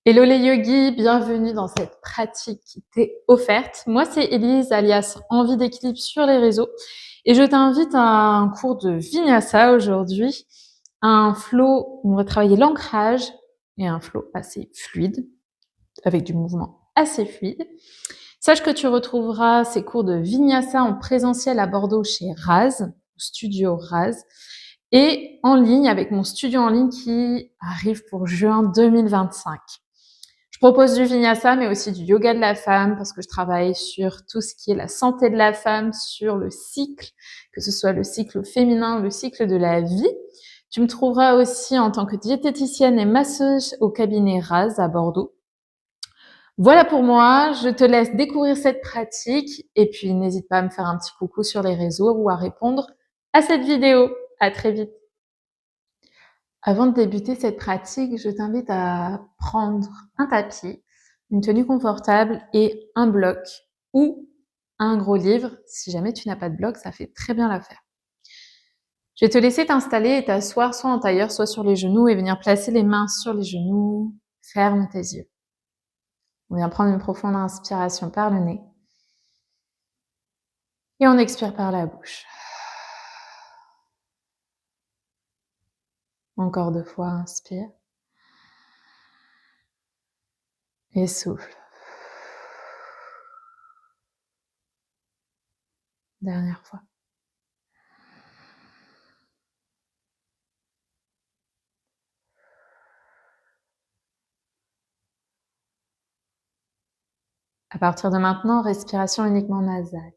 Hello les yogis, bienvenue dans cette pratique qui t'est offerte. Moi, c'est Elise, alias Envie d'équilibre sur les réseaux. Et je t'invite à un cours de Vinyasa aujourd'hui, un flow où on va travailler l'ancrage et un flow assez fluide, avec du mouvement assez fluide. Sache que tu retrouveras ces cours de Vinyasa en présentiel à Bordeaux chez Raz, Studio Raz, et en ligne avec mon studio en ligne qui arrive pour juin 2025. Je propose du Vinyasa, mais aussi du yoga de la femme, parce que je travaille sur tout ce qui est la santé de la femme, sur le cycle, que ce soit le cycle féminin, le cycle de la vie. Tu me trouveras aussi en tant que diététicienne et masseuse au cabinet Raz à Bordeaux. Voilà pour moi, je te laisse découvrir cette pratique et puis n'hésite pas à me faire un petit coucou sur les réseaux ou à répondre à cette vidéo. À très vite. Avant de débuter cette pratique, je t'invite à prendre un tapis, une tenue confortable et un bloc ou un gros livre. Si jamais tu n'as pas de bloc, ça fait très bien l'affaire. Je vais te laisser t'installer et t'asseoir soit en tailleur, soit sur les genoux et venir placer les mains sur les genoux. Ferme tes yeux. On vient prendre une profonde inspiration par le nez et on expire par la bouche. Encore 2 fois, inspire et souffle. Dernière fois. À partir de maintenant, respiration uniquement nasale.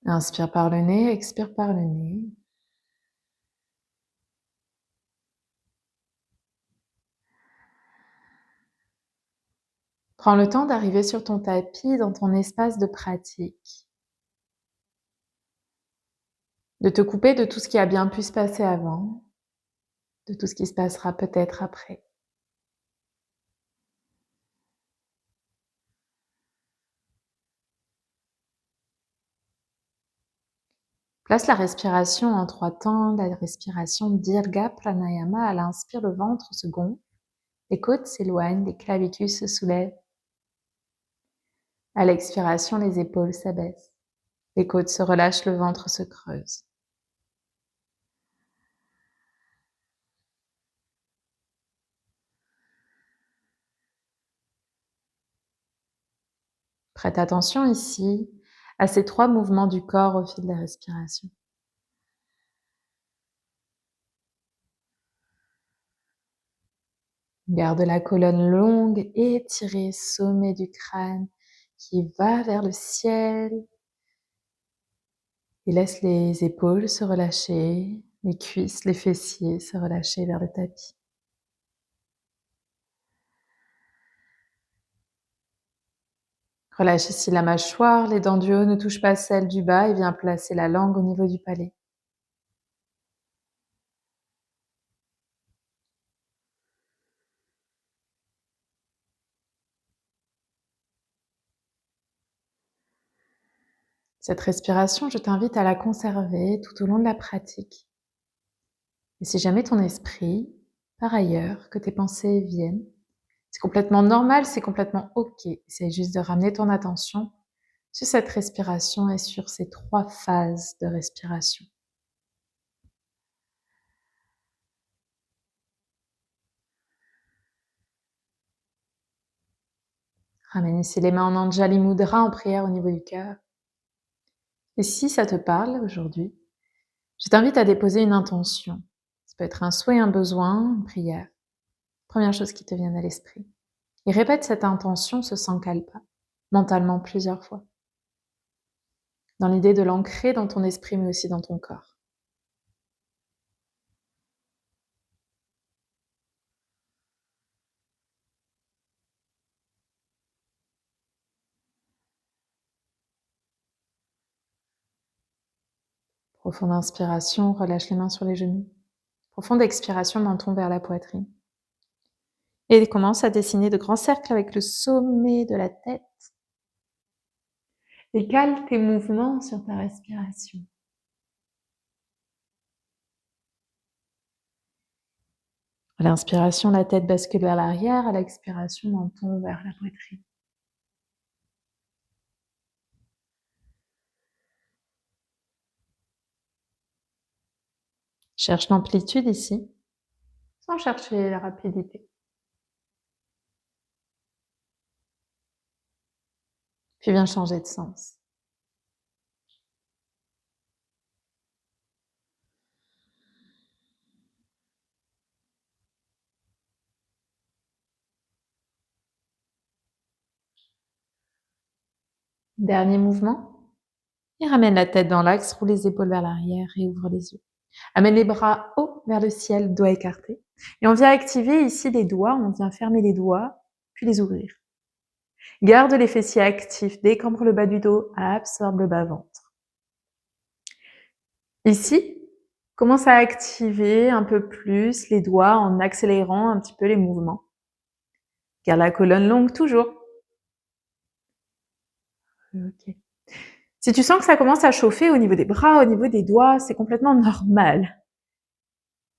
Inspire par le nez, expire par le nez. Prends le temps d'arriver sur ton tapis, dans ton espace de pratique. De te couper de tout ce qui a bien pu se passer avant, de tout ce qui se passera peut-être après. Place la respiration en 3 temps, la respiration Dirga Pranayama. À l'inspire, le ventre se gonfle, les côtes s'éloignent, les clavicules se soulèvent. À l'expiration, les épaules s'abaissent, les côtes se relâchent, le ventre se creuse. Prête attention ici à ces 3 mouvements du corps au fil de la respiration. Garde la colonne longue, étirée, sommet du crâne qui va vers le ciel. Et laisse les épaules se relâcher, les cuisses, les fessiers se relâcher vers le tapis. Relâche ici la mâchoire, les dents du haut ne touchent pas celles du bas et viens placer la langue au niveau du palais. Cette respiration, je t'invite à la conserver tout au long de la pratique. Et si jamais ton esprit, par ailleurs, que tes pensées viennent, c'est complètement normal, c'est complètement OK. C'est juste de ramener ton attention sur cette respiration et sur ces 3 phases de respiration. Ramène ici les mains en Anjali Mudra, en prière au niveau du cœur. Et si ça te parle aujourd'hui, je t'invite à déposer une intention. Ça peut être un souhait, un besoin, une prière. Première chose qui te vient à l'esprit. Et répète cette intention, ce sankalpa, mentalement plusieurs fois. Dans l'idée de l'ancrer dans ton esprit, mais aussi dans ton corps. Profonde inspiration, relâche les mains sur les genoux. Profonde expiration, menton vers la poitrine. Et commence à dessiner de grands cercles avec le sommet de la tête. Et cale tes mouvements sur ta respiration. À l'inspiration, la tête bascule vers l'arrière. À l'expiration, menton vers la poitrine. Cherche l'amplitude ici, sans chercher la rapidité. Puis viens changer de sens. Dernier mouvement. Et ramène la tête dans l'axe, roule les épaules vers l'arrière et ouvre les yeux. Amène les bras haut vers le ciel, doigts écartés. Et on vient activer ici les doigts, on vient fermer les doigts, puis les ouvrir. Garde les fessiers actifs, décambre le bas du dos, absorbe le bas-ventre. Ici, commence à activer un peu plus les doigts en accélérant un petit peu les mouvements. Garde la colonne longue toujours. Ok. Si tu sens que ça commence à chauffer au niveau des bras, au niveau des doigts, c'est complètement normal.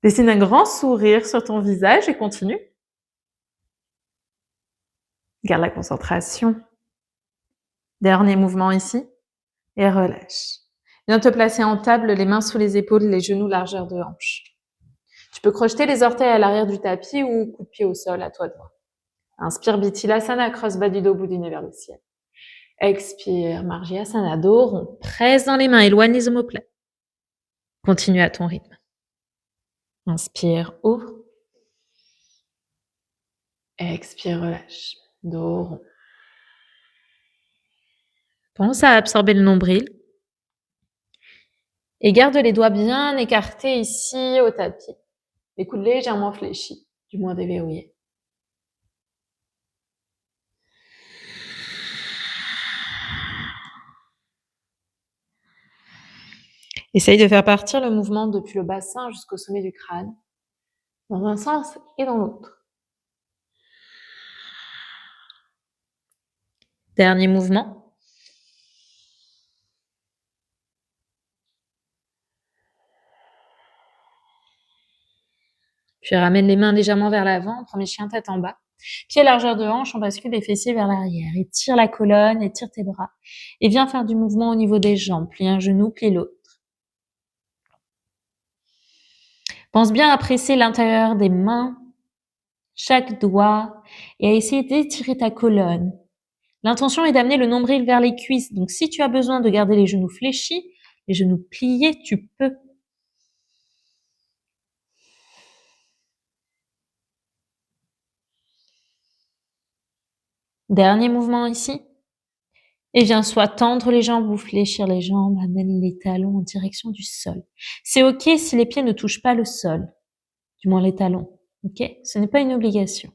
Dessine un grand sourire sur ton visage et continue. Garde la concentration. Dernier mouvement ici. Et relâche. Viens te placer en table, les mains sous les épaules, les genoux largeur de hanche. Tu peux crocheter les orteils à l'arrière du tapis ou coup de pied au sol, à toi de voir. Inspire, Bittilasana, crosse bas du dos, bout du nez vers le ciel. Expire, Marjasana, dos rond. Presse dans les mains, éloigne les omoplates. Continue à ton rythme. Inspire, ouvre. Expire, relâche. Dos rond. Pense à absorber le nombril. Et garde les doigts bien écartés ici au tapis. Les coudes légèrement fléchis, du moins déverrouillés. Essaye de faire partir le mouvement depuis le bassin jusqu'au sommet du crâne, dans un sens et dans l'autre. Dernier mouvement. Puis ramène les mains légèrement vers l'avant, premier chien tête en bas. Pied largeur de hanche, on bascule les fessiers vers l'arrière. Étire la colonne, étire tes bras. Et viens faire du mouvement au niveau des jambes. Plie un genou, plie l'autre. Pense bien à presser l'intérieur des mains, chaque doigt, et à essayer d'étirer ta colonne. L'intention est d'amener le nombril vers les cuisses. Donc si tu as besoin de garder les genoux fléchis, les genoux pliés, tu peux. Dernier mouvement ici. Et viens soit tendre les jambes ou fléchir les jambes, amène les talons en direction du sol. C'est ok si les pieds ne touchent pas le sol, du moins les talons, ok? Ce n'est pas une obligation.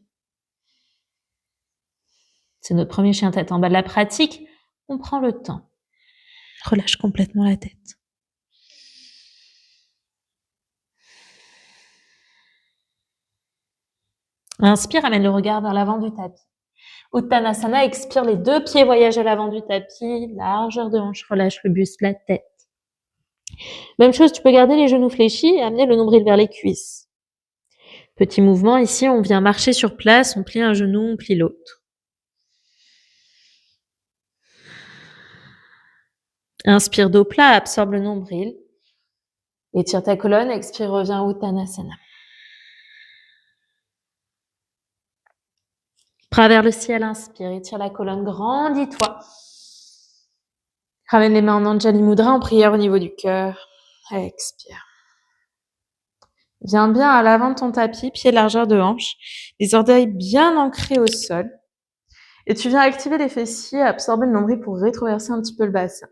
C'est notre premier chien tête en bas de la pratique, on prend le temps. Relâche complètement la tête. Inspire, amène le regard vers l'avant du tapis. Uttanasana, expire, les deux pieds voyagent à l'avant du tapis, largeur de hanche, relâche le buste, la tête. Même chose, tu peux garder les genoux fléchis et amener le nombril vers les cuisses. Petit mouvement, ici, on vient marcher sur place, on plie un genou, on plie l'autre. Inspire dos plat, absorbe le nombril. Étire ta colonne, expire, reviens Uttanasana. Bras vers le ciel, inspire, étire la colonne, grandis-toi. Ramène les mains en Anjali Mudra, en prière au niveau du cœur. Expire. Viens bien à l'avant de ton tapis, pied largeur de hanche, les orteils bien ancrés au sol. Et tu viens activer les fessiers, absorber le nombril pour rétroverser un petit peu le bassin.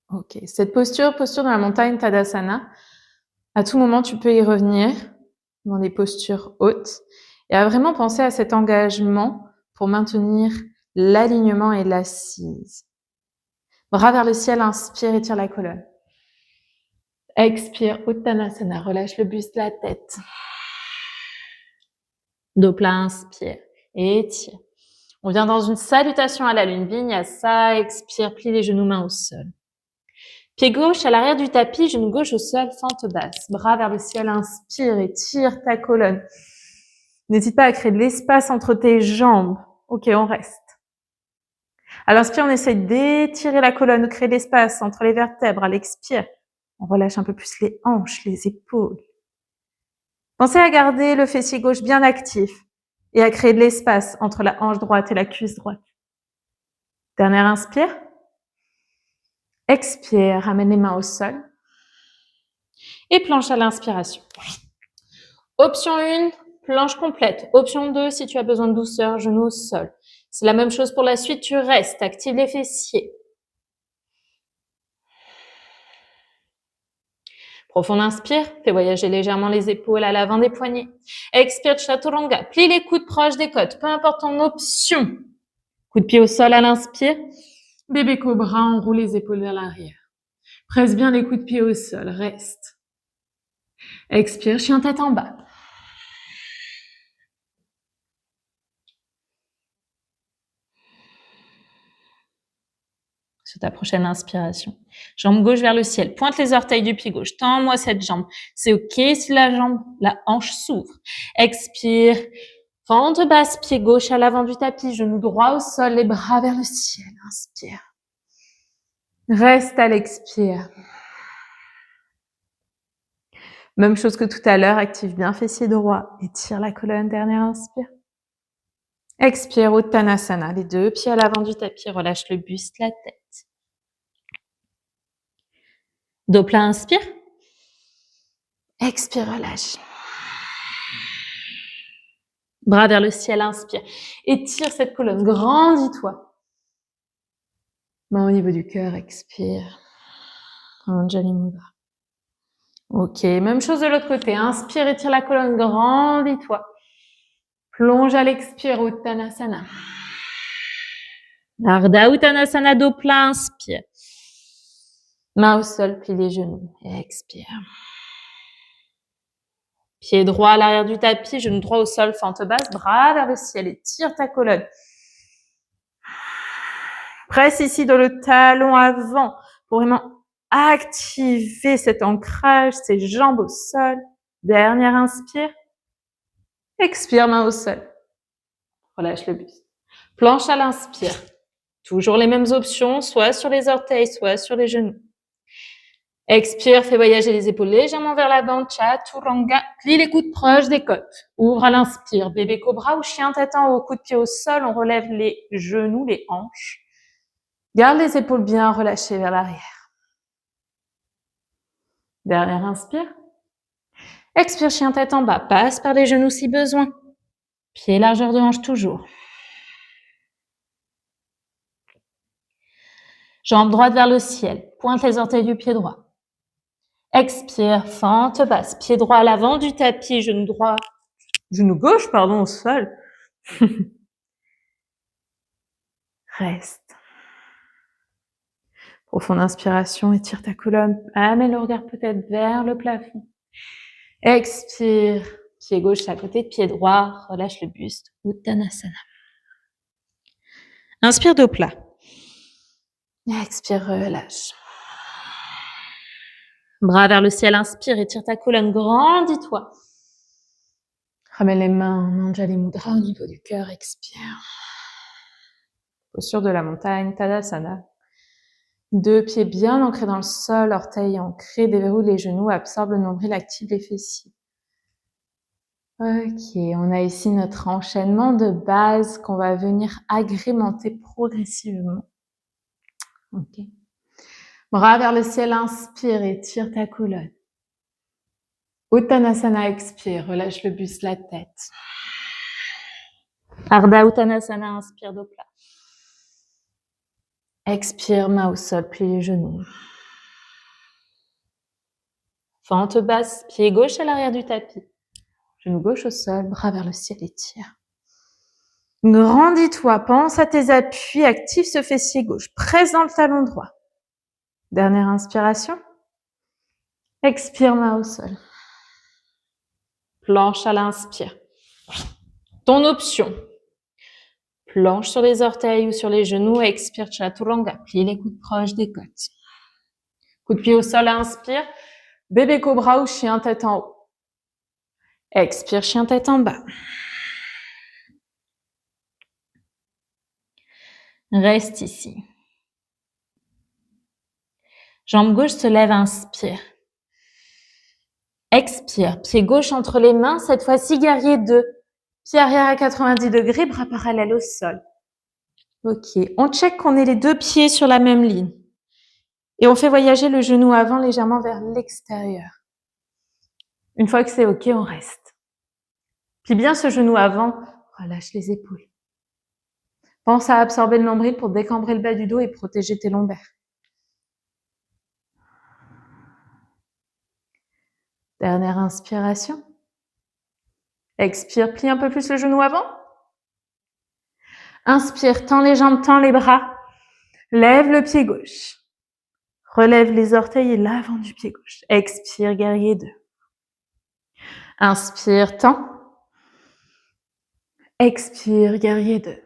Ok, cette posture de la montagne Tadasana, à tout moment tu peux y revenir dans des postures hautes et à vraiment penser à cet engagement pour maintenir l'alignement et l'assise. Bras vers le ciel, inspire, étire la colonne. Expire, Uttanasana, relâche le buste, la tête. Dos plat, inspire, étire. On vient dans une salutation à la lune, Vinyasa, expire, plie les genoux, mains au sol. Pied gauche à l'arrière du tapis, genou gauche au sol, fente basse. Bras vers le ciel, inspire, étire ta colonne. N'hésite pas à créer de l'espace entre tes jambes. Ok, on reste. À l'inspire, on essaye d'étirer la colonne, créer de l'espace entre les vertèbres. À l'expire, on relâche un peu plus les hanches, les épaules. Pensez à garder le fessier gauche bien actif et à créer de l'espace entre la hanche droite et la cuisse droite. Dernière inspire. Expire, ramène les mains au sol. Et planche à l'inspiration. Option 1, planche complète. Option 2, si tu as besoin de douceur, genou au sol. C'est la même chose pour la suite, tu restes, active les fessiers. Profond inspire, fais voyager légèrement les épaules à l'avant des poignets. Expire, chaturanga, plie les coudes proches des côtes, peu importe ton option. Coup de pied au sol à l'inspire. Bébé cobra, enroule les épaules vers l'arrière. Presse bien les coups de pied au sol, reste. Expire, chien tête en bas. Sur ta prochaine inspiration. Jambe gauche vers le ciel. Pointe les orteils du pied gauche. Tends-moi cette jambe. C'est ok si la hanche s'ouvre. Expire. Fente basse, pied gauche à l'avant du tapis. Genou droit au sol, les bras vers le ciel. Inspire. Reste à l'expire. Même chose que tout à l'heure. Active bien fessier droit. Étire la colonne. Dernière inspire. Expire, Uttanasana. Les deux pieds à l'avant du tapis. Relâche le buste, la tête. Dos plat, inspire. Expire, relâche. Bras vers le ciel, inspire. Étire cette colonne, grandis-toi. Main au niveau du cœur, expire. Anjali Mudra. Ok, même chose de l'autre côté. Inspire, étire la colonne, grandis-toi. Plonge à l'expire, Uttanasana. Ardha Uttanasana, dos plat, inspire. Main au sol, plie les genoux. Expire. Pied droit à l'arrière du tapis, genou droit au sol, fente basse, bras vers le ciel, étire ta colonne. Presse ici dans le talon avant pour vraiment activer cet ancrage, ses jambes au sol. Dernière inspire. Expire, main au sol. Relâche le buste. Planche à l'inspire. Toujours les mêmes options, soit sur les orteils, soit sur les genoux. Expire, fais voyager les épaules légèrement vers l'avant, chaturanga, plie les coudes proches des côtes. Ouvre à l'inspire, bébé cobra ou chien tête en haut, coup de pied au sol, on relève les genoux, les hanches. Garde les épaules bien relâchées vers l'arrière. Dernière inspire. Expire, chien tête en bas, passe par les genoux si besoin. Pied largeur de hanche toujours. Jambe droite vers le ciel, pointe les orteils du pied droit. Expire, fente basse, pied droit à l'avant du tapis, genou gauche, au sol. Reste. Profonde inspiration, étire ta colonne, amène le regard peut-être vers le plafond. Expire, pied gauche à côté de pied droit, relâche le buste, Uttanasana. Inspire dos plat. Expire, relâche. Bras vers le ciel, inspire, étire ta colonne, grandis-toi. Ramène les mains en Anjali Mudra au niveau du cœur, expire. Posture de la montagne, Tadasana. Deux pieds bien ancrés dans le sol, orteils ancrés, déverrouille les genoux, absorbe le nombril, active les fessiers. Ok, on a ici notre enchaînement de base qu'on va venir agrémenter progressivement. Ok. Bras vers le ciel, inspire, étire ta colonne. Uttanasana, expire, relâche le buste, la tête. Ardha Uttanasana, inspire, dos plat. Expire, main au sol, plie les genoux. Fente basse, pied gauche à l'arrière du tapis. Genou gauche au sol, bras vers le ciel, étire. Grandis-toi, pense à tes appuis, active ce fessier gauche, presse dans le talon droit. Dernière inspiration. Expire, main au sol. Planche à l'inspire. Ton option. Planche sur les orteils ou sur les genoux, expire, chaturanga, plie les coudes proches des côtes. Coup de pied au sol, inspire. Bébé cobra ou chien tête en haut. Expire, chien tête en bas. Reste ici. Jambe gauche se lève, inspire. Expire, pied gauche entre les mains, cette fois-ci guerrier 2. Pied arrière à 90 degrés, bras parallèles au sol. Ok, on check qu'on ait les deux pieds sur la même ligne. Et on fait voyager le genou avant légèrement vers l'extérieur. Une fois que c'est ok, on reste. Puis bien ce genou avant, relâche les épaules. Pense à absorber le nombril pour décambrer le bas du dos et protéger tes lombaires. Dernière inspiration. Expire, plie un peu plus le genou avant. Inspire, tends les jambes, tends les bras. Lève le pied gauche. Relève les orteils et l'avant du pied gauche. Expire, guerrier 2. Inspire, tends. Expire, guerrier 2.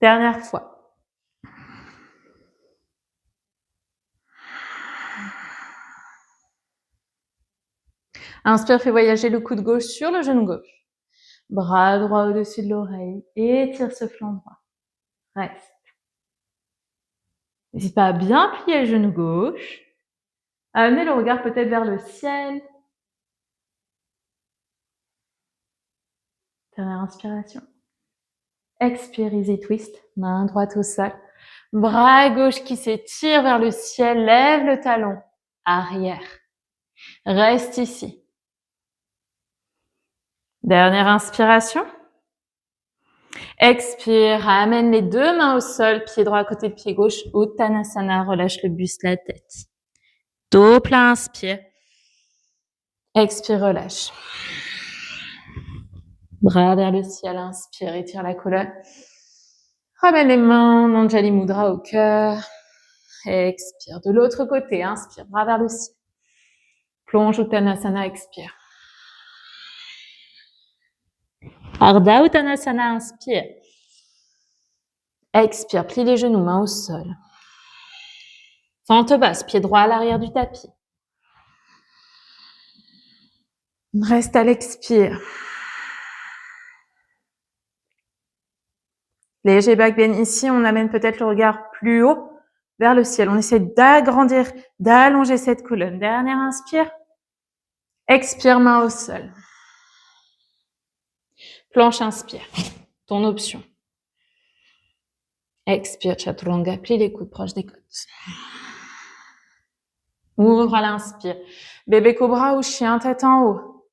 Dernière fois. Inspire, fais voyager le coude gauche sur le genou gauche. Bras droit au-dessus de l'oreille. Étire ce flanc droit. Reste. N'hésite pas à bien plier le genou gauche. À amener le regard peut-être vers le ciel. Dernière inspiration. Expire, easy twist. Main droite au sol. Bras gauche qui s'étire vers le ciel. Lève le talon. Arrière. Reste ici. Dernière inspiration. Expire, amène les deux mains au sol, pied droit à côté de pied gauche, Uttanasana, relâche le buste, la tête. Dos plat, inspire. Expire, relâche. Bras vers le ciel, inspire, étire la colonne. Ramène les mains, Anjali Mudra au cœur. Expire. De l'autre côté, inspire, bras vers le ciel. Plonge Uttanasana, expire. Ardha Uttanasana, inspire. Expire, plie les genoux, mains au sol. Fente basse, pied droit à l'arrière du tapis. Reste à l'expire. Léger back bend ici, on amène peut-être le regard plus haut vers le ciel. On essaie d'agrandir, d'allonger cette colonne. Dernière inspire. Expire, main au sol. Planche, inspire. Ton option. Expire, chaturanga, plie les coudes proches des côtes. Ouvre à l'inspire. Bébé cobra ou chien tête en haut.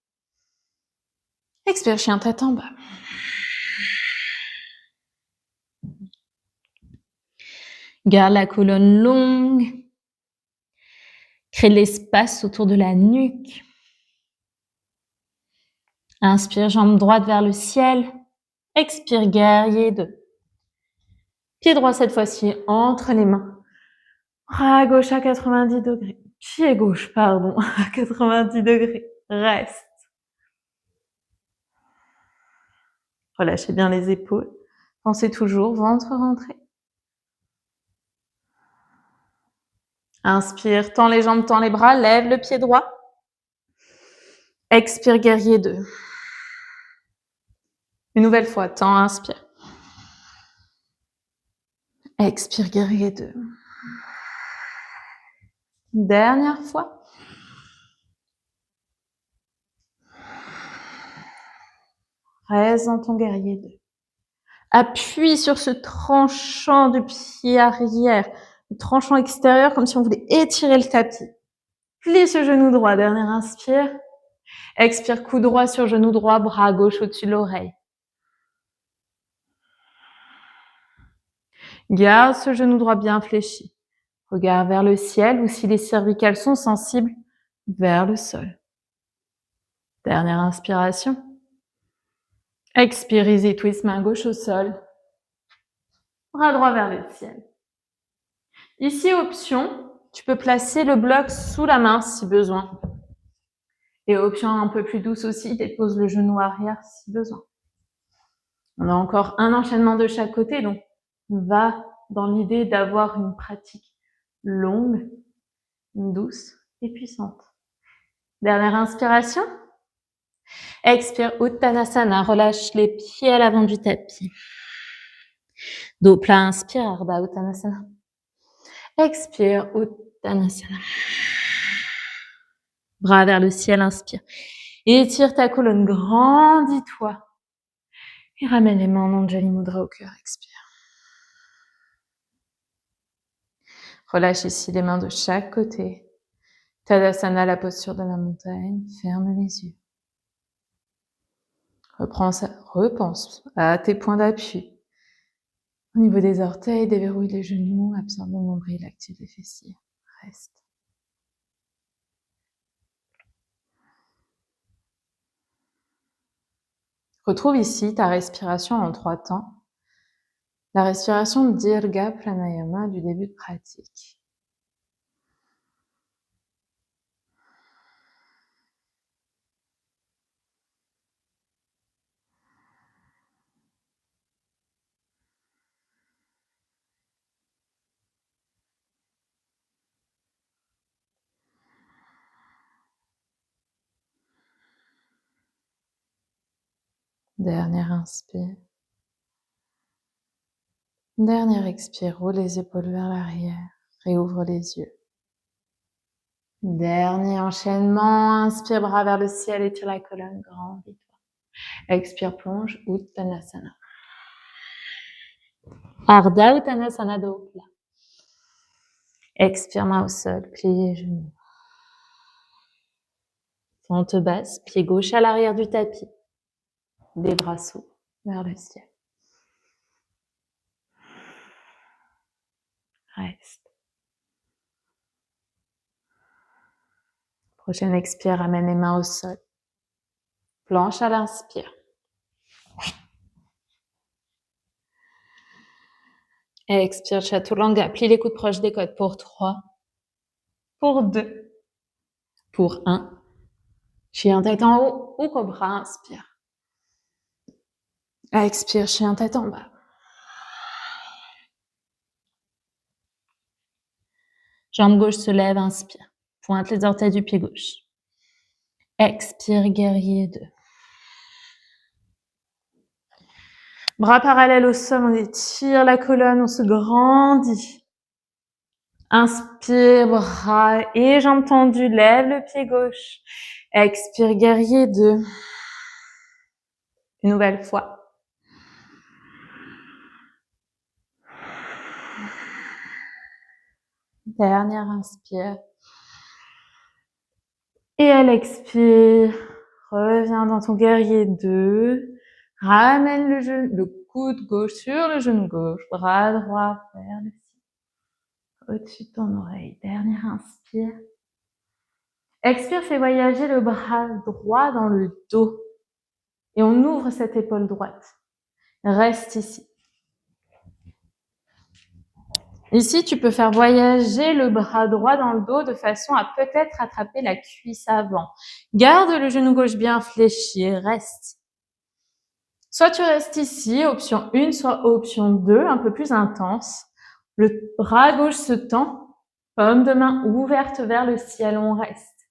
Expire, chien tête en bas. Garde la colonne longue. Crée de l'espace autour de la nuque. Inspire, jambe droite vers le ciel. Expire, guerrier 2. Pied droit cette fois-ci entre les mains. Bras gauche à 90 degrés. Pied gauche, pardon, à 90 degrés. Reste. Relâchez bien les épaules. Pensez toujours, ventre rentré. Inspire, tends les jambes, tends les bras, lève le pied droit. Expire, guerrier 2. Une nouvelle fois, tends, inspire. Expire, guerrier 2. Dernière fois. Reste dans ton guerrier 2. Appuie sur ce tranchant du pied arrière, le tranchant extérieur, comme si on voulait étirer le tapis. Plie ce genou droit, dernière inspire. Expire, cou droit sur genou droit, bras gauche au-dessus de l'oreille. Garde ce genou droit bien fléchi. Regard vers le ciel ou si les cervicales sont sensibles, vers le sol. Dernière inspiration. Expire, easy twist, main gauche au sol. Bras droit vers le ciel. Ici, option, tu peux placer le bloc sous la main si besoin. Et option un peu plus douce aussi, dépose le genou arrière si besoin. On a encore un enchaînement de chaque côté, donc on va dans l'idée d'avoir une pratique longue, douce et puissante. Dernière inspiration. Expire, Uttanasana, relâche les pieds à l'avant du tapis. Dos plat, inspire, Ardha Uttanasana. Expire, Uttanasana. Bras vers le ciel, inspire. Étire ta colonne, grandis-toi. Et ramène les mains en Anjali Mudra au cœur, expire. Relâche ici les mains de chaque côté. Tadasana, la posture de la montagne, ferme les yeux. Repense à tes points d'appui. Au niveau des orteils, déverrouille les genoux, absorbe le nombril, active les fessiers. Reste. Retrouve ici ta respiration en 3 temps. La respiration Dirga Pranayama du début de pratique. Dernière inspire. Dernière expire, roule les épaules vers l'arrière, réouvre les yeux. Dernier enchaînement, inspire, bras vers le ciel, étire la colonne, grandis-toi. Expire, plonge, Uttanasana. Ardha Uttanasana, dos plat. Expire, main au sol, plie les genoux. Fente basse, pied gauche à l'arrière du tapis. Les bras s'ouvrent vers le ciel. Reste. Prochaine expire, ramène les mains au sol. Planche à l'inspire. Expire, Chaturanga. Plie les coudes proches des côtes pour 3. Pour 2. Pour 1. Chien tête en haut ou cobra, inspire. Expire, chien tête en bas. Jambe gauche se lève, inspire. Pointe les orteils du pied gauche. Expire, guerrier 2. Bras parallèles au sol, on étire la colonne, on se grandit. Inspire, bras et jambes tendues, lève le pied gauche. Expire, guerrier 2. Une nouvelle fois. Dernière inspire. Et elle expire. Reviens dans ton guerrier 2. Ramène le coude gauche sur le genou gauche. Bras droit vers le ciel. Au-dessus de ton oreille. Dernière inspire. Expire, fais voyager le bras droit dans le dos. Et on ouvre cette épaule droite. Reste ici. Ici, tu peux faire voyager le bras droit dans le dos de façon à peut-être attraper la cuisse avant. Garde le genou gauche bien fléchi, reste. Soit tu restes ici, option 1, soit option 2, un peu plus intense. Le bras gauche se tend, paume de main ouverte vers le ciel, on reste.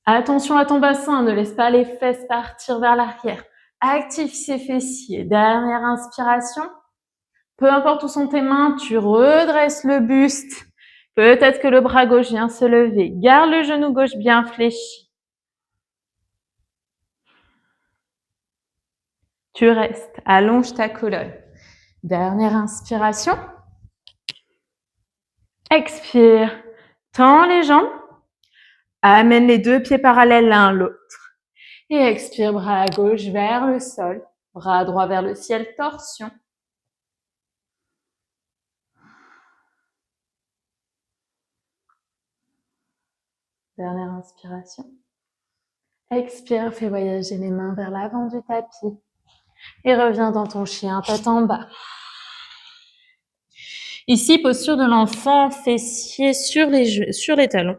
Attention à ton bassin, ne laisse pas les fesses partir vers l'arrière. Active ses fessiers. Dernière inspiration. Peu importe où sont tes mains, tu redresses le buste. Peut-être que le bras gauche vient se lever. Garde le genou gauche bien fléchi. Tu restes. Allonge ta colonne. Dernière inspiration. Expire. Tends les jambes. Amène les 2 pieds parallèles l'un à l'autre. Et expire, bras gauche vers le sol. Bras droit vers le ciel, torsion. Dernière inspiration. Expire, fais voyager les mains vers l'avant du tapis. Et reviens dans ton chien, tête en bas. Ici, posture de l'enfant, fessiers sur les talons.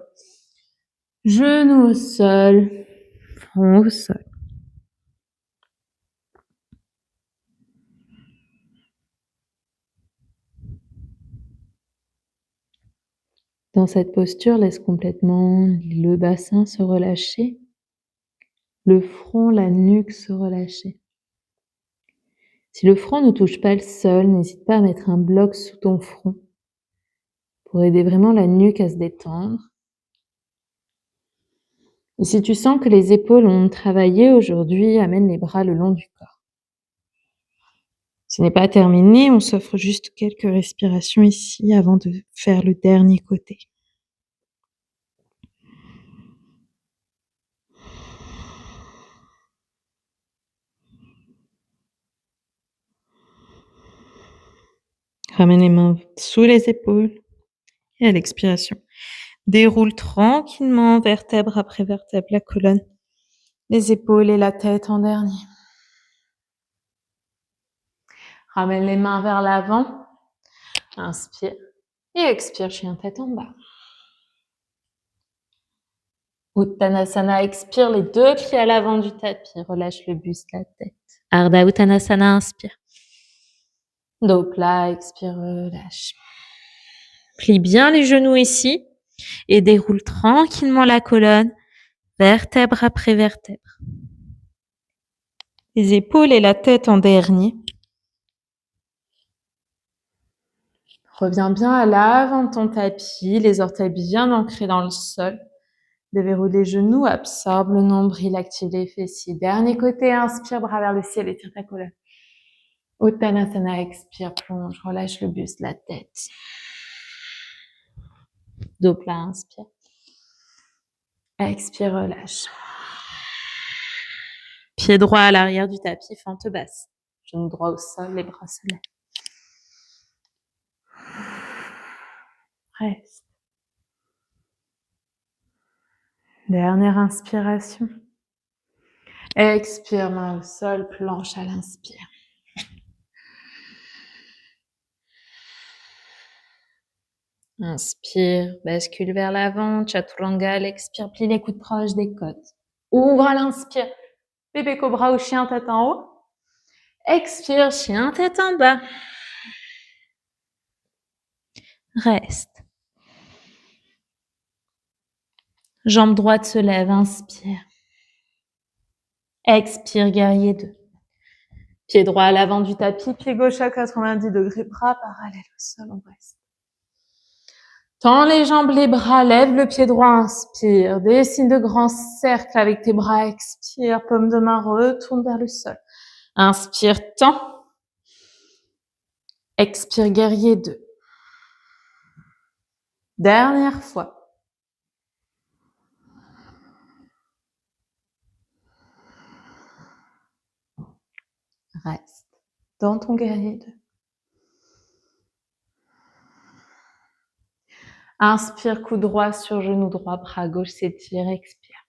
Genoux au sol, front au sol. Dans cette posture, laisse complètement le bassin se relâcher, le front, la nuque se relâcher. Si le front ne touche pas le sol, n'hésite pas à mettre un bloc sous ton front pour aider vraiment la nuque à se détendre. Et si tu sens que les épaules ont travaillé aujourd'hui, amène les bras le long du corps. Ce n'est pas terminé, on s'offre juste quelques respirations ici avant de faire le dernier côté. Ramène les mains sous les épaules et à l'expiration, déroule tranquillement vertèbre après vertèbre la colonne, les épaules et la tête en dernier. Ramène les mains vers l'avant, inspire et expire, chien tête en bas. Uttanasana, expire les deux pieds à l'avant du tapis, relâche le buste, la tête. Ardha Uttanasana, inspire. Dos plat, expire, relâche. Plie bien les genoux ici et déroule tranquillement la colonne, vertèbre après vertèbre. Les épaules et la tête en dernier. Reviens bien à l'avant de ton tapis, les orteils bien ancrés dans le sol. Déverrouille les genoux, absorbe le nombril, active les fessiers. Dernier côté, inspire, bras vers le ciel, étire ta colonne. Uttanasana, expire, plonge, relâche le buste, la tête. Dos plat, inspire. Expire, relâche. Pied droit à l'arrière du tapis, fente basse. Genou droit au sol, les bras se lèvent. Reste. Dernière inspiration. Expire, main au sol, planche à l'inspire. Inspire, bascule vers l'avant, chaturanga, expire, plie les coudes proches des côtes. Ouvre à l'inspire, bébé cobra ou chien tête en haut. Expire, chien tête en bas. Reste. Jambe droite se lève, inspire. Expire, guerrier 2. Pied droit à l'avant du tapis, pied gauche à 90 degrés, bras parallèles au sol, on reste. Tends les jambes, les bras, lève le pied droit, inspire. Dessine de grands cercles avec tes bras, expire. Paume de main, retourne vers le sol. Inspire, tends. Expire, guerrier 2. Dernière fois. Reste dans ton guerrier 2. Inspire, coude droit sur genou droit, bras gauche s'étire, expire.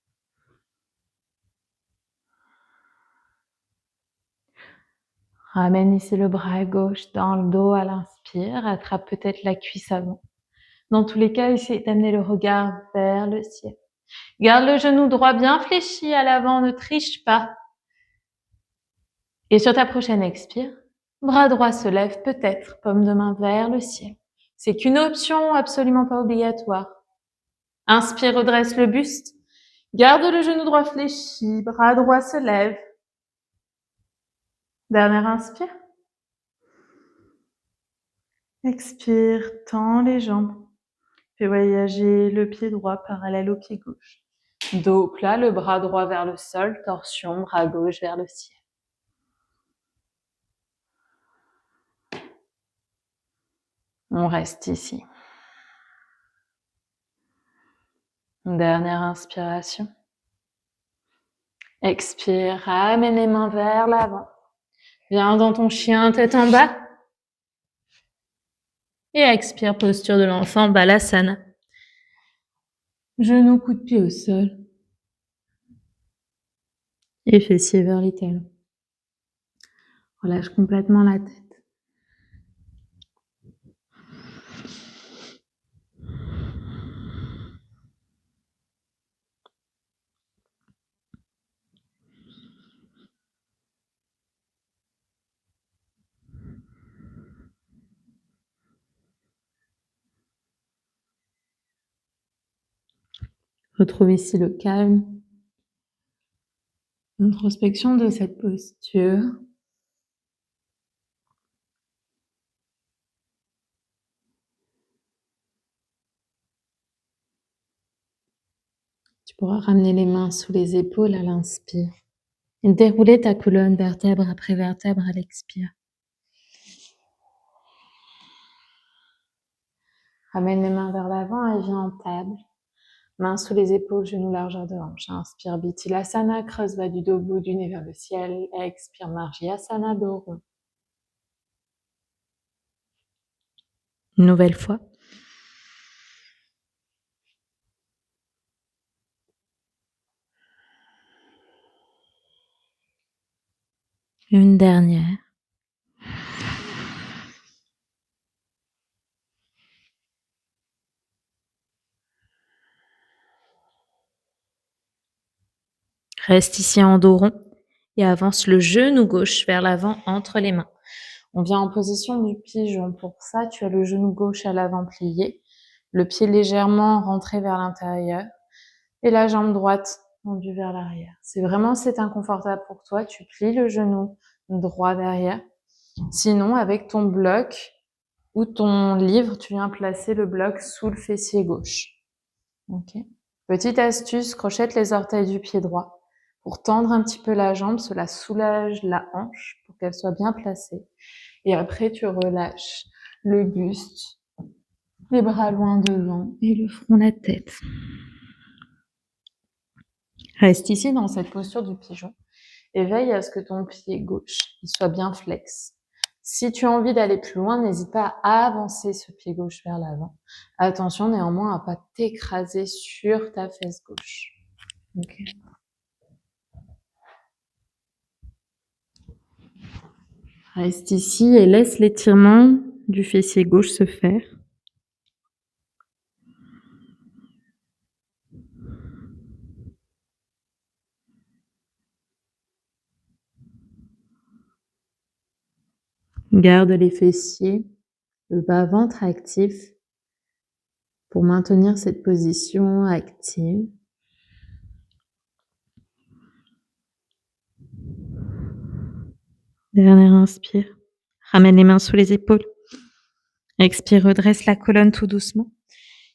Ramène ici le bras gauche dans le dos à l'inspire, attrape peut-être la cuisse avant. Dans tous les cas, essaye d'amener le regard vers le ciel. Garde le genou droit bien fléchi à l'avant, ne triche pas. Et sur ta prochaine expire, bras droit se lève peut-être, paume de main vers le ciel. C'est qu'une option, absolument pas obligatoire. Inspire, redresse le buste. Garde le genou droit fléchi, bras droit se lève. Dernière inspire. Expire, tends les jambes. Fais voyager le pied droit parallèle au pied gauche. Dos plat, le bras droit vers le sol, torsion, bras gauche vers le ciel. On reste ici. Dernière inspiration. Expire, ramène les mains vers l'avant. Viens dans ton chien, tête en bas. Et expire, posture de l'enfant, Balasana. Genou, coup de pied au sol. Et fessiers vers les talons. Relâche complètement la tête. Retrouve ici le calme, l'introspection de cette posture. Tu pourras ramener les mains sous les épaules à l'inspire et dérouler ta colonne vertèbre après vertèbre à l'expire. Ramène les mains vers l'avant et viens en table. Mains sous les épaules, genoux largeur de hanche. Inspire, Bithilasana, creuse bas du dos, bout du nez vers le ciel. Expire, Marjyasana, dos rond. Une nouvelle fois. Une dernière. Reste ici en dos rond et avance le genou gauche vers l'avant entre les mains. On vient en position du pigeon. Pour ça, tu as le genou gauche à l'avant plié, le pied légèrement rentré vers l'intérieur et la jambe droite tendue vers l'arrière. C'est inconfortable pour toi, tu plies le genou droit derrière. Sinon, avec ton bloc ou ton livre, tu viens placer le bloc sous le fessier gauche. Ok. Petite astuce, crochette les orteils du pied droit pour tendre un petit peu la jambe, cela soulage la hanche pour qu'elle soit bien placée. Et après, tu relâches le buste, les bras loin devant et le front, la tête. Reste ici dans cette posture du pigeon et veille à ce que ton pied gauche il soit bien flex. Si tu as envie d'aller plus loin, n'hésite pas à avancer ce pied gauche vers l'avant. Attention néanmoins à pas t'écraser sur ta fesse gauche. Okay. Reste ici et laisse l'étirement du fessier gauche se faire. Garde les fessiers, le bas-ventre actif pour maintenir cette position active. Dernière inspire. Ramène les mains sous les épaules. Expire, redresse la colonne tout doucement.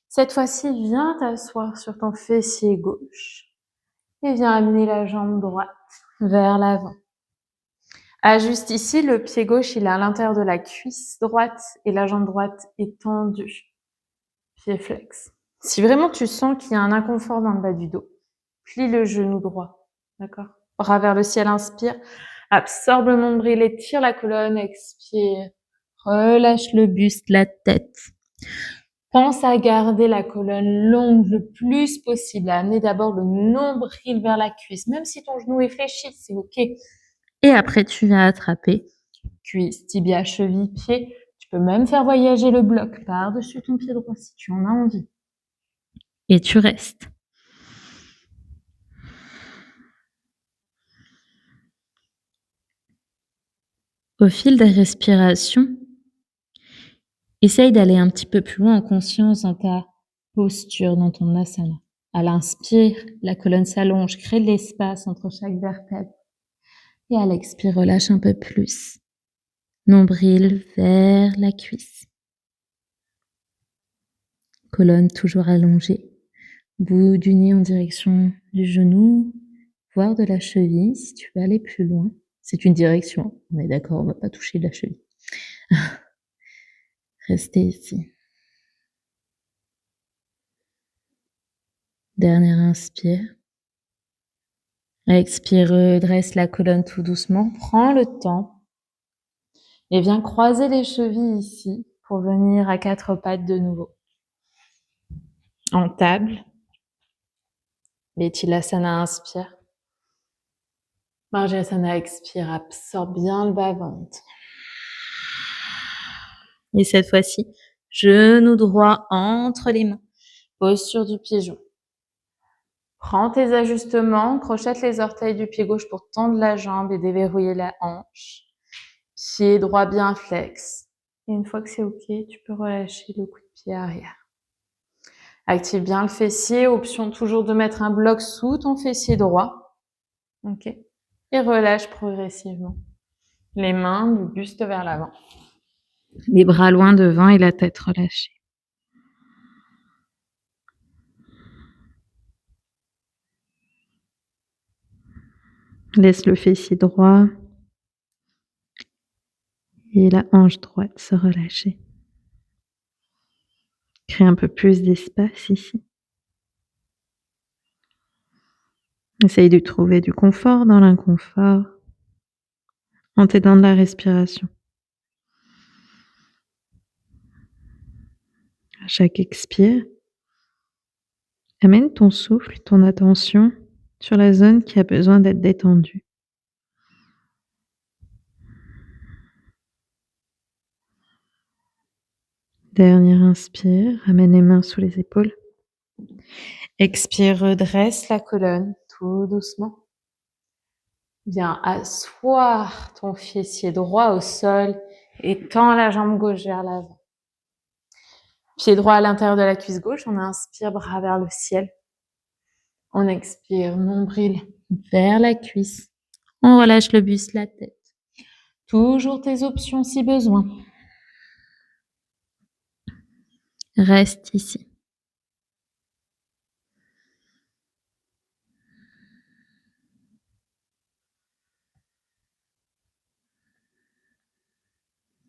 Cette fois-ci, viens t'asseoir sur ton fessier gauche et viens amener la jambe droite vers l'avant. Ajuste ici, le pied gauche, il est à l'intérieur de la cuisse droite et la jambe droite est tendue. Pied flex. Si vraiment tu sens qu'il y a un inconfort dans le bas du dos, plie le genou droit. D'accord? Bras vers le ciel, inspire. Absorbe le nombril, étire la colonne, expire. Relâche le buste, la tête. Pense à garder la colonne longue le plus possible, à amener d'abord le nombril vers la cuisse, même si ton genou est fléchi, c'est ok. Et après, tu viens attraper cuisse, tibia, cheville, pied. Tu peux même faire voyager le bloc par-dessus ton pied droit si tu en as envie. Et tu restes. Au fil des respirations, essaye d'aller un petit peu plus loin en conscience dans ta posture, dans ton asana. À l'inspire, la colonne s'allonge, crée de l'espace entre chaque vertèbre. Et à l'expire, relâche un peu plus. Nombril vers la cuisse. Colonne toujours allongée. Bout du nez en direction du genou, voire de la cheville si tu veux aller plus loin. C'est une direction. On est d'accord, on ne va pas toucher la cheville. Restez ici. Dernière inspire. Expire, redresse la colonne tout doucement. Prends le temps. Et viens croiser les chevilles ici pour venir à quatre pattes de nouveau. En table. Bithilasana, inspire. Marjyasana, expire. Absorbe bien le bas-ventre. Et cette fois-ci, genou droit entre les mains. Posture du pigeon. Prends tes ajustements, crochette les orteils du pied gauche pour tendre la jambe et déverrouiller la hanche. Pied droit bien flex. Et une fois que c'est ok, tu peux relâcher le coup de pied arrière. Active bien le fessier. Option toujours de mettre un bloc sous ton fessier droit. Ok. Et relâche progressivement. Les mains, le buste vers l'avant. Les bras loin devant et la tête relâchée. Laisse le fessier droit et la hanche droite se relâcher. Crée un peu plus d'espace ici. Essaye de trouver du confort dans l'inconfort en t'aidant de la respiration. À chaque expire, amène ton souffle, ton attention sur la zone qui a besoin d'être détendue. Dernier inspire, ramène les mains sous les épaules. Expire, redresse la colonne tout doucement. Viens asseoir ton fessier droit au sol et tends la jambe gauche vers l'avant. Pied droit à l'intérieur de la cuisse gauche, on inspire, bras vers le ciel. On expire, nombril vers la cuisse. On relâche le buste, la tête. Toujours tes options si besoin. Reste ici.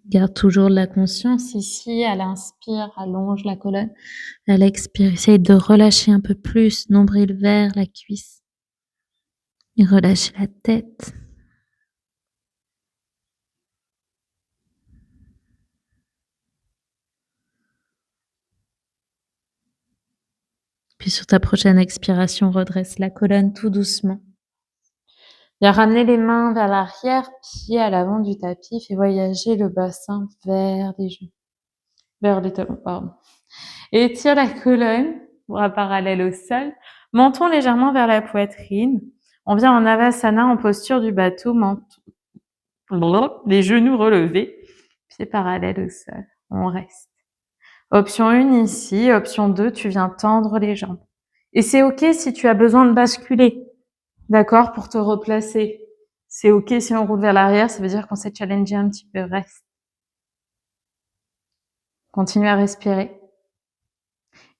Garde toujours de la conscience ici. À l'inspire, allonge la colonne. À l'expire, essaye de relâcher un peu plus, nombril vers la cuisse. Et relâche la tête. Puis sur ta prochaine expiration, redresse la colonne tout doucement. Viens ramener les mains vers l'arrière, pied à l'avant du tapis. Fais voyager le bassin vers les genoux. Vers les talons, pardon. Et tire la colonne, bras parallèles au sol. Menton légèrement vers la poitrine. On vient en Avasana en posture du bateau, les genoux relevés, pieds parallèles au sol. On reste. Option 1 ici, option 2, tu viens tendre les jambes. Et c'est ok si tu as besoin de basculer, d'accord, pour te replacer. C'est ok si on roule vers l'arrière, ça veut dire qu'on s'est challengé un petit peu, reste. Continue à respirer.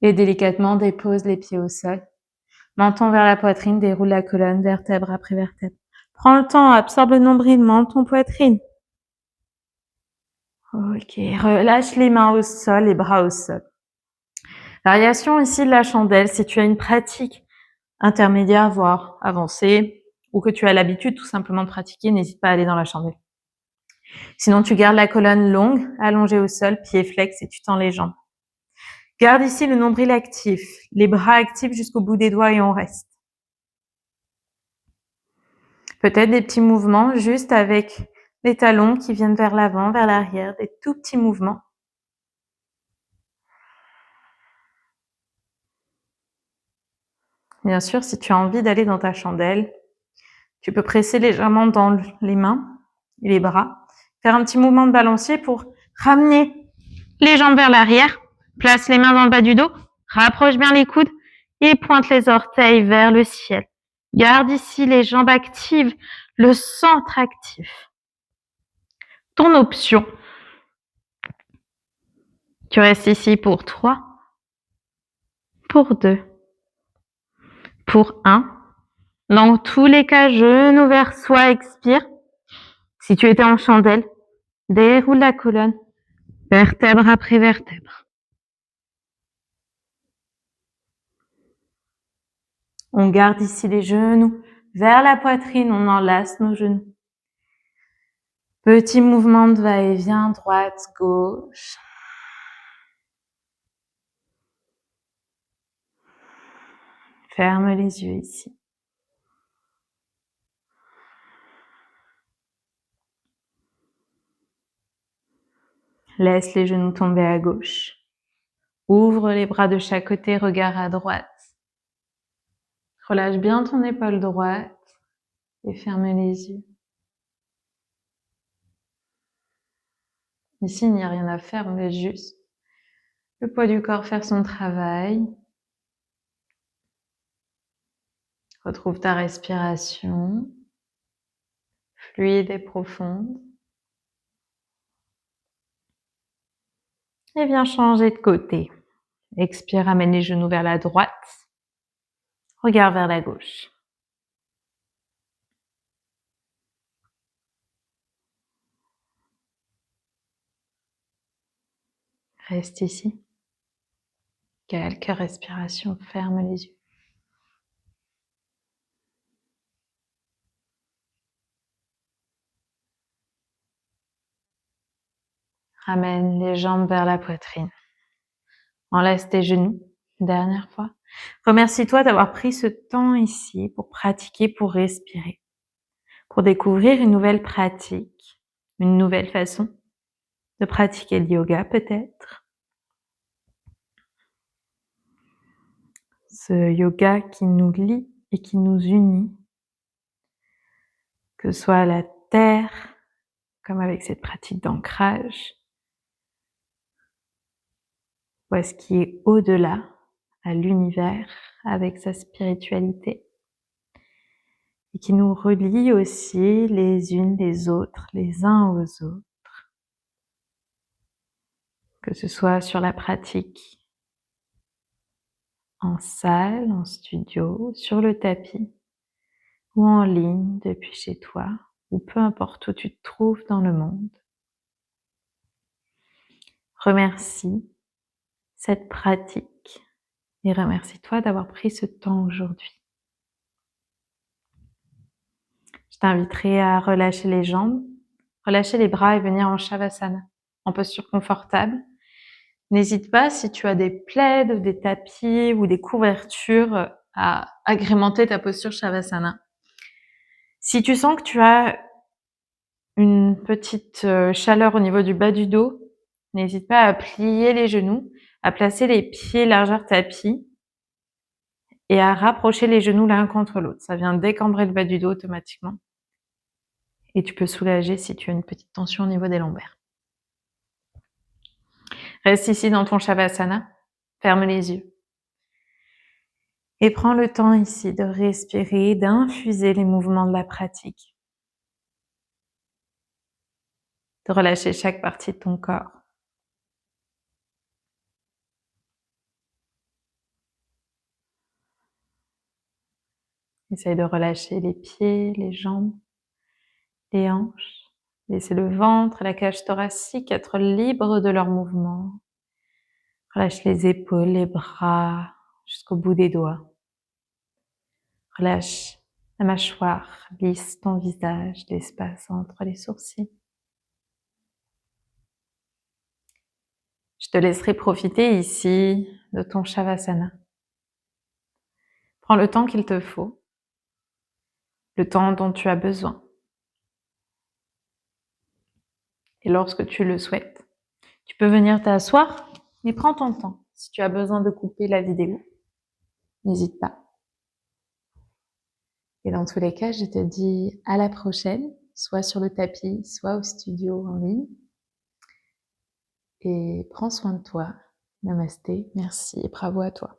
Et délicatement, dépose les pieds au sol. Menton vers la poitrine, déroule la colonne, vertèbre après vertèbre. Prends le temps, absorbe le nombril, menton, poitrine. Ok, relâche les mains au sol, les bras au sol. Variation ici de la chandelle, si tu as une pratique intermédiaire, voire avancée, ou que tu as l'habitude tout simplement de pratiquer, n'hésite pas à aller dans la chandelle. Sinon, tu gardes la colonne longue, allongée au sol, pieds flex et tu tends les jambes. Garde ici le nombril actif, les bras actifs jusqu'au bout des doigts et on reste. Peut-être des petits mouvements juste avec les talons qui viennent vers l'avant, vers l'arrière, des tout petits mouvements. Bien sûr, si tu as envie d'aller dans ta chandelle, tu peux presser légèrement dans les mains et les bras, faire un petit mouvement de balancier pour ramener les jambes vers l'arrière, place les mains dans le bas du dos, rapproche bien les coudes et pointe les orteils vers le ciel. Garde ici les jambes actives, le centre actif. Ton option. Tu restes ici pour 3, pour 2, pour 1. Dans tous les cas, genou vers soi, expire. Si tu étais en chandelle, déroule la colonne, vertèbre après vertèbre. On garde ici les genoux vers la poitrine, on enlace nos genoux. Petit mouvement de va-et-vient, droite, gauche. Ferme les yeux ici. Laisse les genoux tomber à gauche. Ouvre les bras de chaque côté, regard à droite. Relâche bien ton épaule droite et ferme les yeux. Ici, il n'y a rien à faire, on laisse juste le poids du corps faire son travail. Retrouve ta respiration, fluide et profonde. Et viens changer de côté. Expire, amène les genoux vers la droite. Regarde vers la gauche. Reste ici. Quelques respirations, ferme les yeux. Ramène les jambes vers la poitrine. Enlace tes genoux, dernière fois. Remercie-toi d'avoir pris ce temps ici pour pratiquer, pour respirer, pour découvrir une nouvelle pratique, une nouvelle façon de pratiquer le yoga peut-être. Ce yoga qui nous lie et qui nous unit, que ce soit la terre, comme avec cette pratique d'ancrage, ou à ce qui est au-delà, à l'univers, avec sa spiritualité, et qui nous relie aussi les unes les autres, les uns aux autres, que ce soit sur la pratique en salle, en studio, sur le tapis, ou en ligne depuis chez toi, ou peu importe où tu te trouves dans le monde. Remercie cette pratique et remercie-toi d'avoir pris ce temps aujourd'hui. Je t'inviterai à relâcher les jambes, relâcher les bras et venir en Shavasana, en posture confortable. N'hésite pas, si tu as des plaids, des tapis ou des couvertures, à agrémenter ta posture Shavasana. Si tu sens que tu as une petite chaleur au niveau du bas du dos, n'hésite pas à plier les genoux, à placer les pieds largeur tapis et à rapprocher les genoux l'un contre l'autre. Ça vient décambrer le bas du dos automatiquement. Et tu peux soulager si tu as une petite tension au niveau des lombaires. Reste ici dans ton Shavasana, ferme les yeux. Et prends le temps ici de respirer, d'infuser les mouvements de la pratique. De relâcher chaque partie de ton corps. Essaye de relâcher les pieds, les jambes, les hanches. Laissez le ventre et la cage thoracique être libres de leurs mouvements. Relâche les épaules, les bras, jusqu'au bout des doigts. Relâche la mâchoire, lisse ton visage, l'espace entre les sourcils. Je te laisserai profiter ici de ton Shavasana. Prends le temps qu'il te faut, le temps dont tu as besoin. Et lorsque tu le souhaites, tu peux venir t'asseoir, mais prends ton temps. Si tu as besoin de couper la vidéo, n'hésite pas. Et dans tous les cas, je te dis à la prochaine, soit sur le tapis, soit au studio en ligne. Et prends soin de toi. Namasté, merci et bravo à toi.